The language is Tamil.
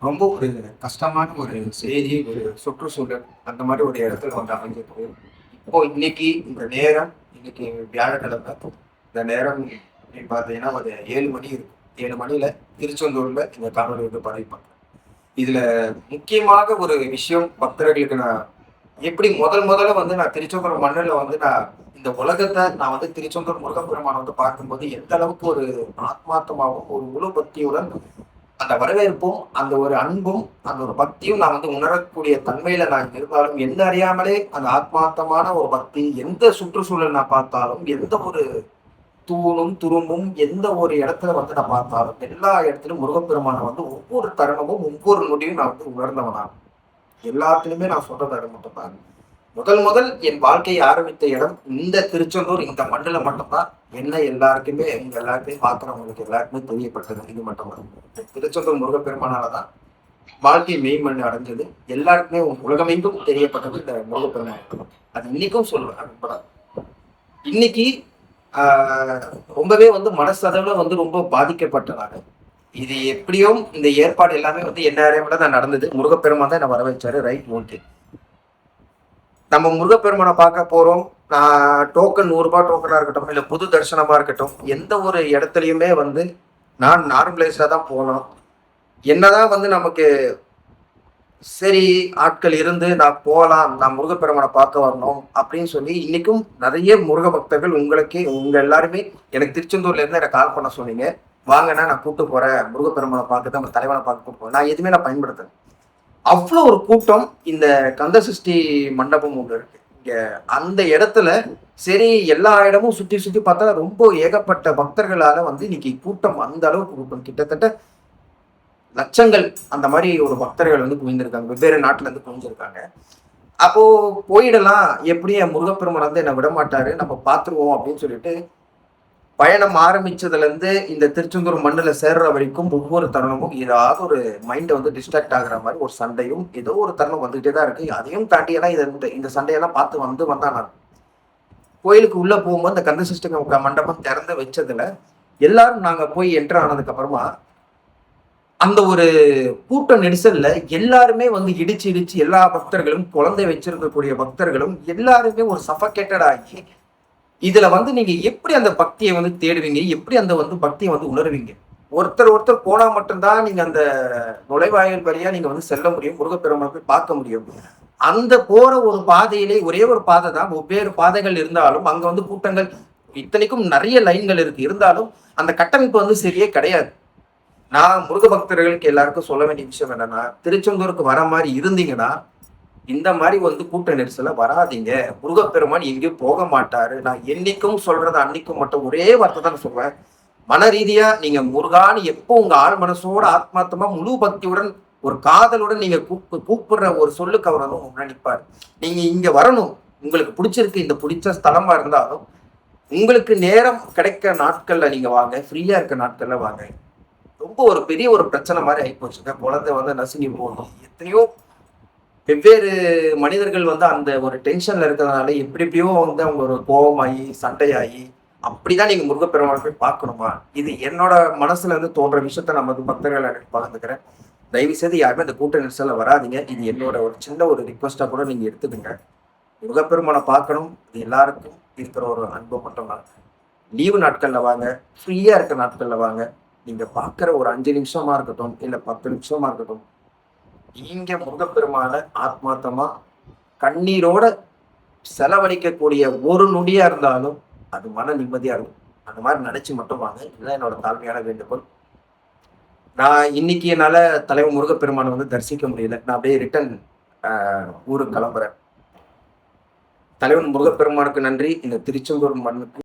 ரொம்ப ஒரு கஷ்டமான ஒரு செய்தி, ஒரு சுற்றுச்சூழல் அந்த மாதிரி ஒரு இடத்துல வந்து அமைஞ்சிருக்கு. இப்போ இன்னைக்கு இந்த நேரம், இன்னைக்கு வியாழக்கிழமை. இந்த நேரம் அப்படின்னு பார்த்தீங்கன்னா ஒரு 7 மணி இருக்கும். 7 மணியில திருச்செந்தூர்ல இந்த காணொலி வந்து பதிவிப்பாங்க. இதுல முக்கியமாக ஒரு விஷயம் பக்தர்களுக்கு நான் எப்படி முதல்ல வந்து நான் திருச்செந்தூர் மண்ணுல வந்து நான் இந்த உலகத்தை நான் வந்து திருச்செந்தூர் முருகப்பெருமானை வந்து பார்க்கும்போது எந்த அளவுக்கு ஒரு ஆத்மார்த்தமாகவும் ஒரு முழு பக்தியுடன் அந்த வரவேற்பும், அந்த ஒரு அன்பும், அந்த ஒரு பக்தியும் நான் வந்து உணரக்கூடிய தன்மையில நான் இருந்தாலும், என்ன அறியாமலே அந்த ஆத்மார்த்தமான ஒரு பக்தி, எந்த சுற்றுச்சூழல் நான் பார்த்தாலும், எந்த ஒரு தூணும், துரும்பும், எந்த ஒரு இடத்துல வந்து நான் பார்த்தாலும், எல்லா இடத்திலும் முருகப்பெருமான வந்து ஒவ்வொரு தருணமும், ஒவ்வொரு நொடியும் நான் வந்து உணர்ந்தவனா. எல்லாத்துலயுமே நான் சொல்றது அது மட்டும்தான். முதல் முதல் என் வாழ்க்கையை ஆரம்பித்த இடம் இந்த திருச்செந்தூர், இந்த மண்ணுல மட்டும்தான். என்ன எல்லாருக்குமே இங்க எல்லாருக்குமே பார்க்குறவங்களுக்கு எல்லாருக்குமே தெரியப்பட்டது இது மட்டும்தான். திருச்செந்தூர் முருகப்பெருமானாலதான் வாழ்க்கை மெய்மண் அடைஞ்சது. எல்லாருக்குமே உலகமெங்கும் தெரியப்பட்டது இந்த முருகப்பெருமான். அது இன்னைக்கும் சொல்லுவேன். அது இன்னைக்கு ஆஹ் ரொம்பவே வந்து மனசளவுல வந்து ரொம்ப பாதிக்கப்பட்டனால இது எப்படியும் இந்த ஏற்பாடு எல்லாமே வந்து என்ன அறியாமல தான் நடந்தது. முருகப்பெருமான் தான் என்ன வர வச்சாரு. Right, okay. நம்ம முருகப்பெருமானை பார்க்க போறோம். டோக்கன் ₹100 டோக்கனா இருக்கட்டும், இல்ல புது தரிசனமா இருக்கட்டும், எந்த ஒரு இடத்துலயுமே வந்து நான் நார்மலைஸ்டா தான் போனோம். என்னதான் வந்து நமக்கு சரி ஆட்கள் இருந்து நான் போகலாம், நான் முருகப்பெருமானை பார்க்க வரணும் அப்படின்னு சொல்லி இன்னைக்கும் நிறைய முருக பக்தர்கள் உங்களுக்கே உங்க எல்லாருமே எனக்கு திருச்செந்தூர்ல இருந்து எனக்கு கால் பண்ண சொன்னீங்க. வாங்கன்னா நான் கூட்டு போறேன் முருகப்பெருமானை பார்க்க தான், நம்ம தலைவனை பார்க்க கூட்டு போறேன். நான் எதுவுமே நான் பயன்படுத்தேன். அவ்வளோ ஒரு கூட்டம் இந்த கந்த சஷ்டி மண்டபம் ஒன்று இருக்கு இங்க அந்த இடத்துல. சரி, எல்லா இடமும் சுத்தி சுத்தி பார்த்தா ரொம்ப ஏகப்பட்ட பக்தர்களால வந்து இன்னைக்கு கூட்டம் அந்த அளவுக்கு கூட்டம் கிட்டத்தட்ட லட்சங்கள் அந்த மாதிரி ஒரு பக்தர்கள் வந்து குவிந்திருக்காங்க. வெவ்வேறு நாட்டுல இருந்து குவிஞ்சிருக்காங்க. அப்போ போயிடலாம், எப்படி என் முருகப்பெருமான் வந்து என்னை விட மாட்டாரு, நம்ம பார்த்துருவோம் அப்படின்னு சொல்லிட்டு பயணம் ஆரம்பிச்சதுல இருந்து இந்த திருச்செந்தூர் மண்ணுல சேர்ற வரைக்கும் ஒவ்வொரு தருணமும் ஏதாவது ஒரு மைண்டை வந்து டிஸ்ட்ராக்ட் ஆகுற மாதிரி ஒரு சண்டையும் ஏதோ ஒரு தருணம் வந்துகிட்டே தான் இருக்கு. அதையும் தாண்டியெல்லாம் இந்த சண்டையெல்லாம் பார்த்து வந்தா நான் கோயிலுக்கு உள்ள போகும்போது இந்த கந்தசஷ்டி மண்டபம் திறந்து வச்சதுல எல்லாரும் நாங்க போய் என்டர் ஆனதுக்கு அப்புறமா அந்த ஒரு கூட்ட நெரிசல்ல எல்லாருமே வந்து இடிச்சு இடிச்சு எல்லா பக்தர்களும், குழந்தை வச்சிருக்கக்கூடிய பக்தர்களும் எல்லாருமே ஒரு சஃபகேட்டட் ஆகி இதுல வந்து நீங்க எப்படி அந்த பக்தியை வந்து தேடுவீங்க, எப்படி அந்த வந்து பக்தியை வந்து உணர்வீங்க? ஒருத்தர் ஒருத்தர் போனா மட்டும்தான் நீங்க அந்த நுழைவாயில் வழியா நீங்க வந்து செல்ல முடியும், முருகப்பெருமானை போய் பார்க்க முடியும். அந்த போற ஒரு பாதையிலே ஒரே ஒரு பாதை தான், வெவ்வேறு பாதைகள் இருந்தாலும் அங்க வந்து கூட்டங்கள் இத்தனைக்கும் நிறைய லைன்கள் இருக்கு. இருந்தாலும் அந்த கட்டமைப்பு வந்து சரியே கிடையாது. நான் முருக பக்தர்களுக்கு எல்லாருக்கும் சொல்ல வேண்டிய விஷயம் என்னன்னா, திருச்செந்தூருக்கு வர மாதிரி இருந்தீங்கன்னா இந்த மாதிரி வந்து கூட்ட நெரிசல வராதீங்க. முருகப்பெருமான் எங்கேயும் போக மாட்டாரு. நான் என்னைக்கும் சொல்றது அன்னைக்கும் மட்டும் ஒரே வார்த்தை தான் சொல்வேன். மன ரீதியா நீங்க முருகான்னு எப்போ உங்க ஆள் மனசோட ஆத்மார்த்தமா முழு பக்தியுடன் ஒரு காதலுடன் நீங்க கூப்பிடுற ஒரு சொல்லுக்கு அவர் வந்து உங்க நிற்பாரு. நீங்க இங்க வரணும். உங்களுக்கு பிடிச்சிருக்கு, இந்த பிடிச்ச ஸ்தலமா இருந்தாலும் உங்களுக்கு நேரம் கிடைக்க நாட்கள்ல நீங்க வாங்க, ஃப்ரீயா இருக்க நாட்கள்ல வாங்க. ரொம்ப ஒரு பெரிய ஒரு பிரச்சனை மாதிரி ஆயிப்போச்சுங்க. குழந்தை வந்து நசுங்கி போகணும். எத்தனையோ வெவ்வேறு மனிதர்கள் வந்து அந்த ஒரு டென்ஷன்ல இருக்கிறதுனால எப்படி எப்படியோ வந்து அவங்க ஒரு கோபமாகி சண்டையாகி அப்படிதான் நீங்க முருகப்பெருமானை போய் பார்க்கணுமா? இது என்னோட மனசுல இருந்து தோன்ற விஷயத்த நம்ம பக்தர்கள் எனக்கு பகிர்ந்துக்கிறேன். தயவு செய்து யாருமே அந்த கூட்ட நெரிசல்ல வராதிங்க. இது என்னோட ஒரு சின்ன ஒரு ரிக்வஸ்டா கூட நீங்க எடுத்துக்கங்க. முருகப்பெருமானை பார்க்கணும், இது எல்லாருக்கும் இருக்கிற ஒரு அன்பு மட்டும்தான். லீவு நாட்கள்ல வாங்க, ஃப்ரீயா இருக்க நாட்கள்ல வாங்க. நீங்க பார்க்குற ஒரு 5 நிமிஷமா இருக்கட்டும், இல்ல 10 நிமிஷமா இருக்கட்டும், நீங்க முருகப்பெருமான ஆத்மார்த்தமா கண்ணீரோட செலவழிக்கக்கூடிய ஒரு நொடியா இருந்தாலும் அது மன நிம்மதியா இருக்கும். அந்த மாதிரி நினைச்சு மட்டும் வாங்க. இதுதான் என்னோட தாழ்மையான வேண்டுகோள். நான் இன்னைக்கு என்னால தலைவர் முருகப்பெருமானை வந்து தரிசிக்க முடியல. நான் அப்படியே ரிட்டன் ஊருக்கு கிளம்புறேன். தலைவன் முருகப்பெருமானுக்கு நன்றி. இந்த திருச்செந்தூர் மண்ணுக்கு